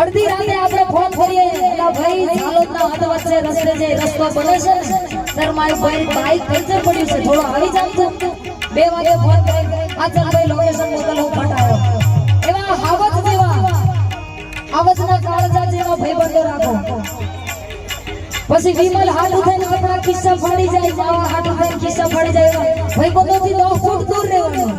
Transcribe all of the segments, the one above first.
અડધી રાતે આપણે ફોન કરીએ એલા ભાઈ ઝાલોદના હદ વચ્ચે રસ્તે જે રસ્તો બને છે ને ત્યારે મારી ભાઈ બાઈક પંચર પડ્યું છે થોડો આવી જાવ તો 2 વાગે ફોન કરી આ ચાલ ભાઈ લોકેશન મોકલ હું ફટાયો એવા હાવજ જેવા આવજના કાળજા જેવા ભાઈબંધો રાખો પછી વિમલ હાથ ઉઠાઈને કપડા ખિસ્સા ફાડી જાય માવા હાથ ઉઠાઈને ખિસ્સા ફાડી જાય ભાઈબંધોથી 10 ફૂટ દૂર રહેવાનું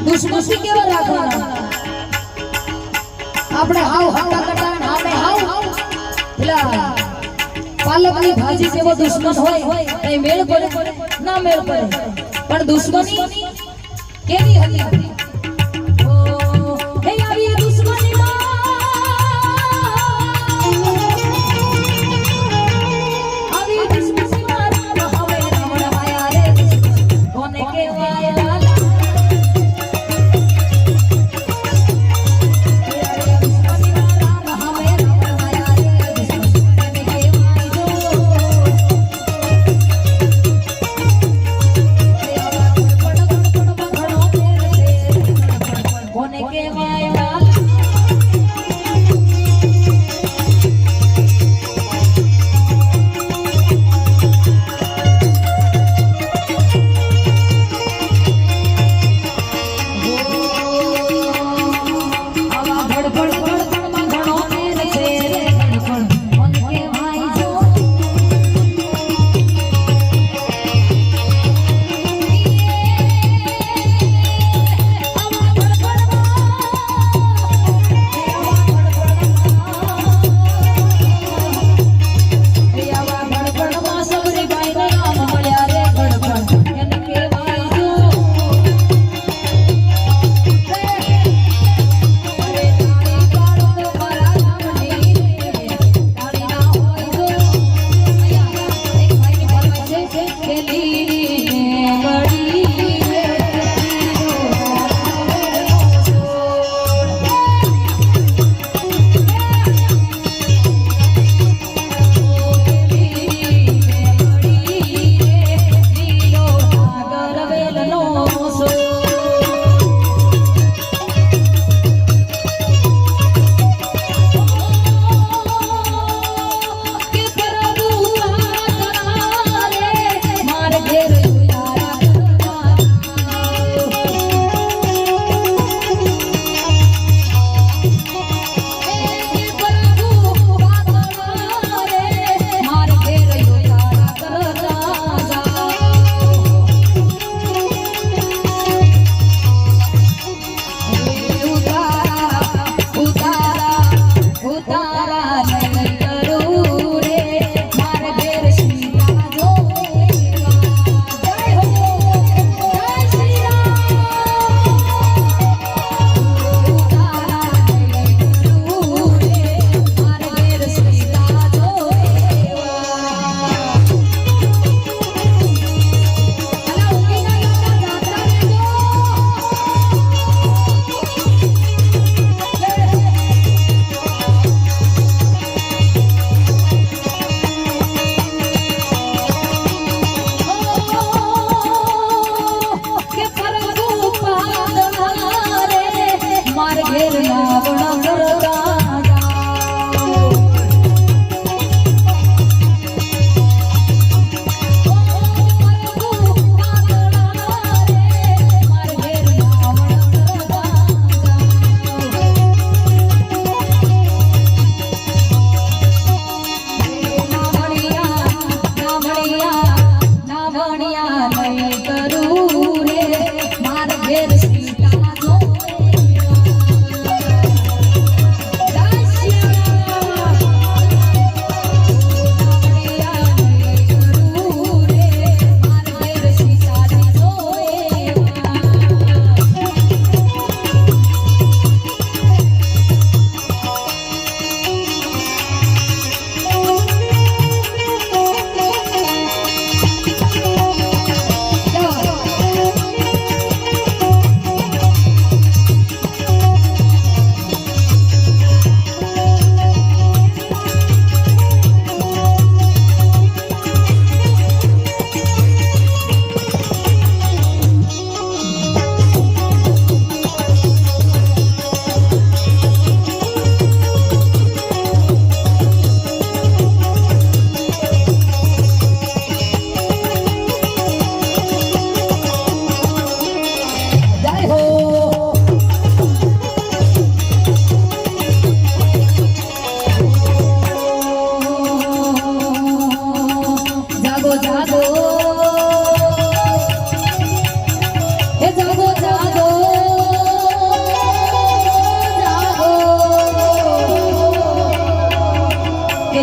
દુશ્મની કેવા રાખવાના આપણે હાવ હાકા કટાણ આમે હાવ પેલા પાલકની ભાજી જેવો દુશ્મન હોય એ મેળ પડે ના મેળ પડે પણ દુશ્મની કેવી હતી હે આવી દુશ્મની આવી દુશ્મની મારા હવે રમણ માયા રે કોને કહેવાય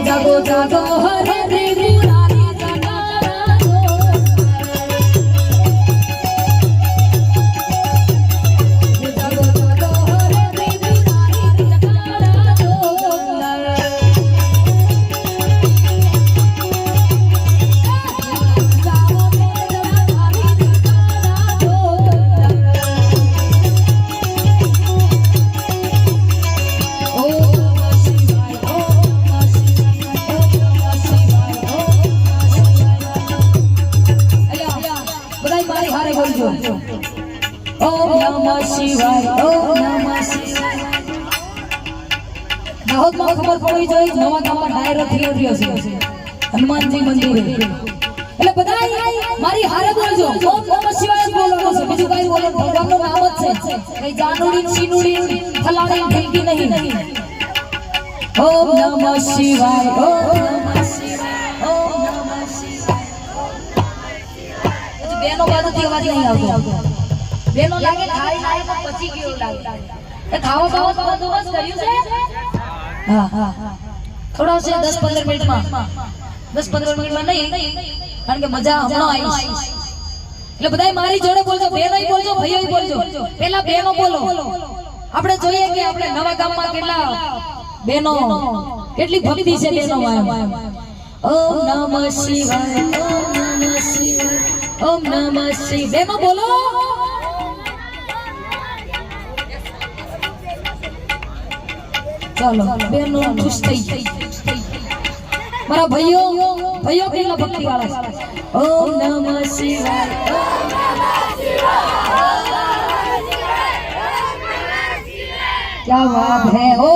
જાગો જાગો હરે ત્રિપુરારી જટાડા દો જાગો જાગો હરે ત્રિપુરારી જટાડા દો ઓમ નમઃ શિવાય ઓમ નમઃ શિવાય દાહોદમાં ખબર પડી જોઈ નવા ગામમાં ડાયરો થઈ રહ્યો છે હનુમાનજી મંદિરે એટલે બધા મારી હારે બોલજો ઓમ નમઃ શિવાય બોલવાનું છે બીજું કઈ બોલે ભગવાનનું નામ જ છે કઈ જાનુડી ચીનુડી ફલાણી ઢીંકી નહીં ઓમ નમઃ શિવાય ઓમ નમઃ શિવાય ઓમ નમઃ શિવાય બેનો બાજુથી અવાજ નહીં આવતો બેનો લાગે ખાઈ લાગે તો પછી કેવું લાગે એ ખાવા બાવા બધું બસ કર્યું છે હા હા ખવડાવશે 10-15 મિનિટમાં 10-15 મિનિટમાં નહીં કારણ કે મજા હમણાં આવી એટલે બધાય મારી જોડે બોલજો બેનોય બોલજો ભાઈઓય બોલજો પહેલા બેનો બોલો આપણે જોઈએ કે આપણે નવા ગામમાં કેટલા બેનો કેટલી ભક્તિ છે બેનોમાં ઓમ નમઃ શિવાય ઓમ નમઃ શિવાય ઓમ નમઃ શિવાય બેનો બોલો ચાલો બેનો ખુશ થઈ મારા ભાઈઓ કેટલા ભક્તિ વાળા છે ઓમ નમઃ શિવાય ઓમ નમઃ શિવાય क्या बात है ओ